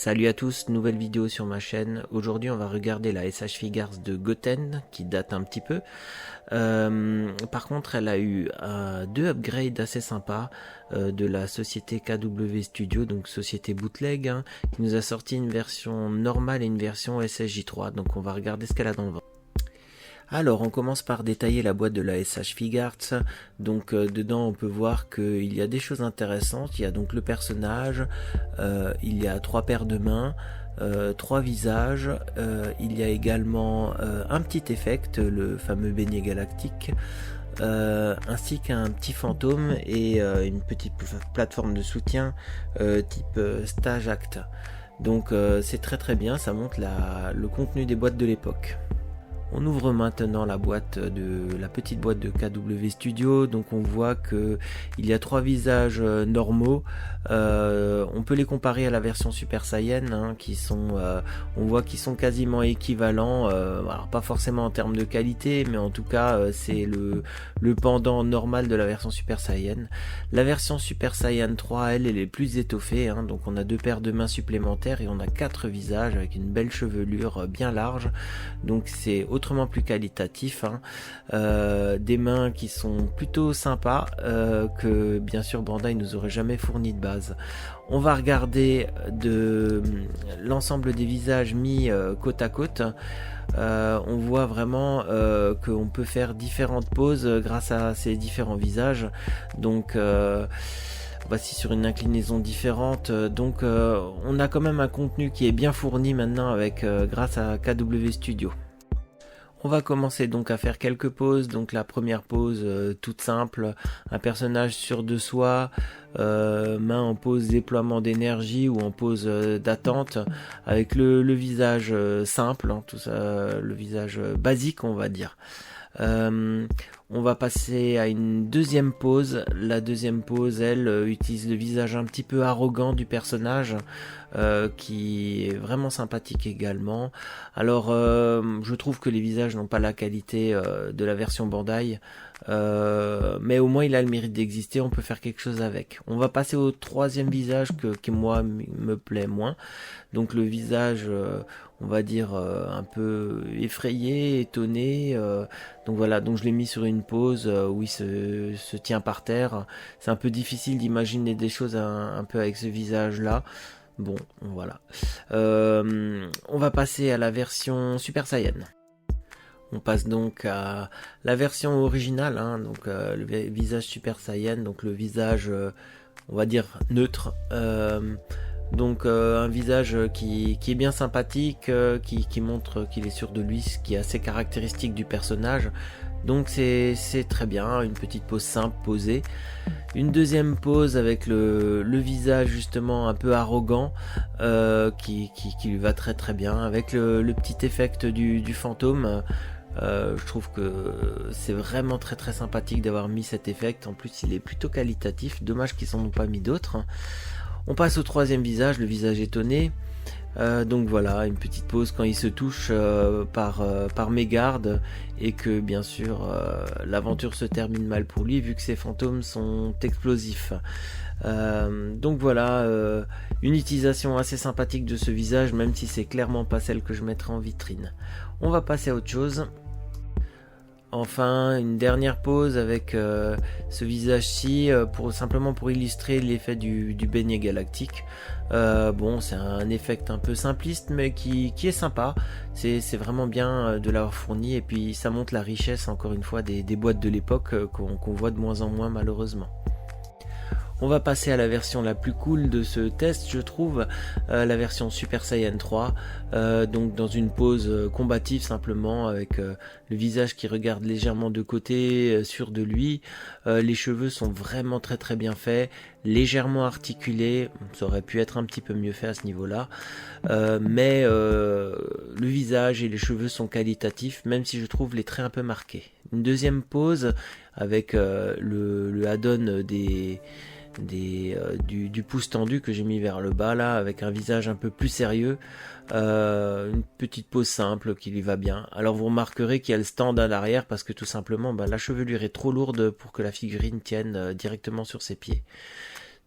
Salut à tous, nouvelle vidéo sur ma chaîne. Aujourd'hui on va regarder la SH Figures de Goten qui date un petit peu. Par contre elle a eu deux upgrades assez sympas de la société KW Studio, donc société bootleg, qui nous a sorti une version normale et une version SSJ3. Donc on va regarder ce qu'elle a dans le ventre. Alors on commence par détailler la boîte de la SH Figures. Donc dedans on peut voir qu'il y a des choses intéressantes. Il y a donc le personnage, il y a 3 paires de mains, 3 visages, il y a également un petit effect, le fameux beignet galactique, ainsi qu'un petit fantôme et une petite plateforme de soutien type Stage Act. Donc c'est très bien, ça montre le contenu des boîtes de l'époque. On ouvre maintenant la petite boîte de KW Studio. Donc on voit que il y a 3 visages normaux. On peut les comparer à la version Super Saiyan, on voit qu'ils sont quasiment équivalents. Alors pas forcément en termes de qualité, mais en tout cas c'est le pendant normal de la version Super Saiyan. La version Super Saiyan 3, elle est plus étoffée. Donc on a 2 paires de mains supplémentaires et on a 4 visages avec une belle chevelure bien large. Donc c'est autrement plus qualitatif, des mains qui sont plutôt sympas, que bien sûr Bandai nous aurait jamais fourni de base. On va regarder de l'ensemble des visages mis côte à côte. On voit vraiment qu'on peut faire différentes poses grâce à ces différents visages. Donc voici sur une inclinaison différente. Donc on a quand même un contenu qui est bien fourni maintenant avec grâce à KW Studio. On va commencer donc à faire quelques poses. Donc la première pose toute simple, un personnage sûr de soi, main en pose déploiement d'énergie ou en pose d'attente, avec le visage simple, tout ça, le visage basique on va dire. On va passer à une deuxième pose. La deuxième pose, elle, utilise le visage un petit peu arrogant du personnage, qui est vraiment sympathique également. Alors, je trouve que les visages n'ont pas la qualité de la version Bandai, mais au moins il a le mérite d'exister, on peut faire quelque chose avec. On va passer au troisième visage qui moi me plaît moins. Donc le visage, on va dire un peu effrayé, étonné. Donc voilà, donc je l'ai mis sur une pose où il se tient par terre. C'est un peu difficile d'imaginer des choses un peu avec ce visage là. Bon, voilà. On va passer à la version Super Saiyan. On passe donc à la version originale, donc le visage Super Saiyan, donc le visage, on va dire neutre. Donc un visage qui est bien sympathique, qui montre qu'il est sûr de lui, ce qui est assez caractéristique du personnage. Donc c'est très bien, une petite pose simple posée. Une deuxième pose avec le visage justement un peu arrogant, qui lui va très bien, avec le petit effect du fantôme. Je trouve que c'est vraiment très sympathique d'avoir mis cet effect. En plus il est plutôt qualitatif, dommage qu'ils n'en ont pas mis d'autres. On passe au troisième visage, le visage étonné. Donc voilà, une petite pause quand il se touche par mégarde et que bien sûr l'aventure se termine mal pour lui vu que ses fantômes sont explosifs. Donc voilà, une utilisation assez sympathique de ce visage, même si c'est clairement pas celle que je mettrai en vitrine. On va passer à autre chose. Enfin, une dernière pause avec ce visage-ci, simplement pour illustrer l'effet du beignet galactique. Bon, c'est un effet un peu simpliste, mais qui est sympa. C'est vraiment bien de l'avoir fourni, et puis ça montre la richesse, encore une fois, des boîtes de l'époque qu'on voit de moins en moins malheureusement. On va passer à la version la plus cool de ce test, je trouve, la version Super Saiyan 3, donc dans une pose combative simplement, avec le visage qui regarde légèrement de côté, sûr de lui. Les cheveux sont vraiment très bien faits, légèrement articulés, ça aurait pu être un petit peu mieux fait à ce niveau-là, mais le visage et les cheveux sont qualitatifs, même si je trouve les traits un peu marqués. Une deuxième pose avec le add-on du pouce tendu que j'ai mis vers le bas là, avec un visage un peu plus sérieux, une petite pose simple qui lui va bien. Alors vous remarquerez qu'il y a le stand à l'arrière parce que tout simplement la chevelure est trop lourde pour que la figurine tienne directement sur ses pieds.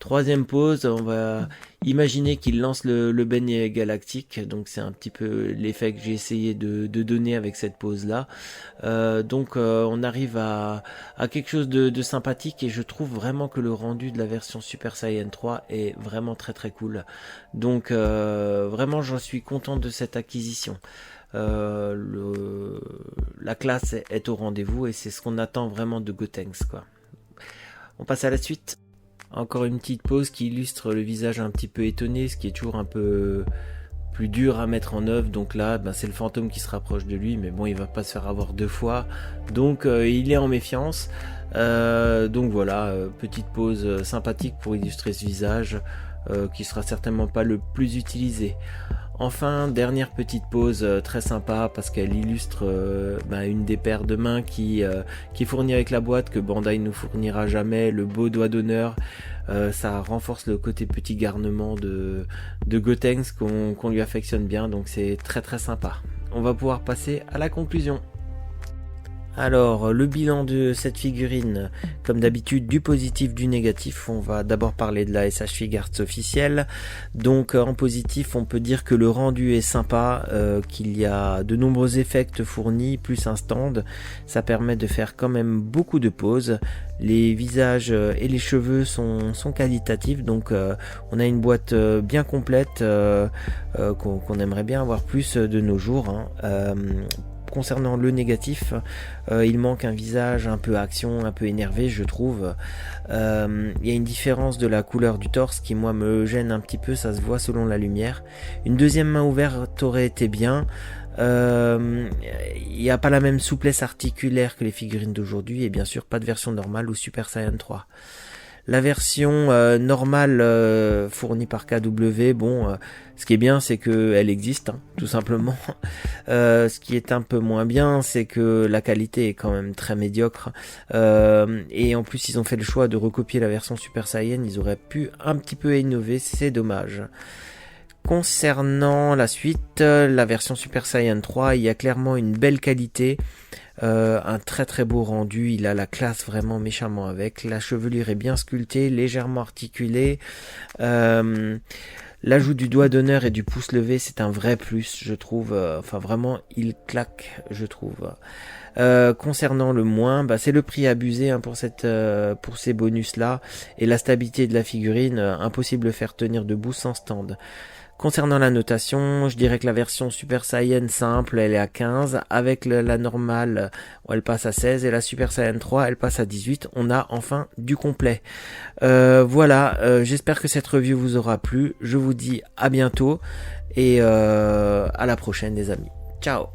Troisième pose, on va imaginer qu'il lance le beignet galactique, donc c'est un petit peu l'effet que j'ai essayé de donner avec cette pose là. Donc on arrive à quelque chose de sympathique et je trouve vraiment que le rendu de la version Super Saiyan 3 est vraiment très très cool. Donc vraiment j'en suis content de cette acquisition. La classe est au rendez-vous et c'est ce qu'on attend vraiment de Gotenks, quoi. On passe à la suite. Encore une petite pause qui illustre le visage un petit peu étonné, ce qui est toujours un peu plus dur à mettre en œuvre. Donc là, c'est le fantôme qui se rapproche de lui, mais bon, il va pas se faire avoir deux fois. Donc il est en méfiance. Donc voilà, petite pause sympathique pour illustrer ce visage, qui sera certainement pas le plus utilisé. Enfin, dernière petite pause très sympa parce qu'elle illustre une des paires de mains qui est fournie avec la boîte que Bandai nous fournira jamais, le beau doigt d'honneur. Ça renforce le côté petit garnement de Gotenks qu'on lui affectionne bien, donc c'est très très sympa. On va pouvoir passer à la conclusion. Alors, le bilan de cette figurine, comme d'habitude, du positif, du négatif. On va d'abord parler de la SH Figuarts officielle. Donc, en positif, on peut dire que le rendu est sympa, qu'il y a de nombreux effets fournis, plus un stand. Ça permet de faire quand même beaucoup de poses. Les visages et les cheveux sont qualitatifs, donc on a une boîte bien complète qu'on aimerait bien avoir plus de nos jours, hein. Concernant le négatif, il manque un visage un peu action, un peu énervé, je trouve. Il y a une différence de la couleur du torse qui moi me gêne un petit peu, ça se voit selon la lumière. Une deuxième main ouverte aurait été bien. Il n'y a pas la même souplesse articulaire que les figurines d'aujourd'hui et bien sûr pas de version normale ou Super Saiyan 3. La version normale fournie par KW, ce qui est bien c'est qu'elle existe, hein, tout simplement. Ce qui est un peu moins bien, c'est que la qualité est quand même très médiocre. Et en plus ils ont fait le choix de recopier la version Super Saiyan, ils auraient pu un petit peu innover, c'est dommage. Concernant la suite, la version Super Saiyan 3, il y a clairement une belle qualité. Un très très beau rendu, il a la classe vraiment méchamment avec, la chevelure est bien sculptée, légèrement articulée, l'ajout du doigt d'honneur et du pouce levé c'est un vrai plus je trouve, vraiment il claque je trouve. Concernant le moins, c'est le prix abusé pour ces bonus là et la stabilité de la figurine, impossible de faire tenir debout sans stand. Concernant la notation, je dirais que la version Super Saiyan simple, elle est à 15, avec la normale, elle passe à 16, et la Super Saiyan 3, elle passe à 18. On a enfin du complet. Voilà, j'espère que cette review vous aura plu. Je vous dis à bientôt, et à la prochaine les amis. Ciao!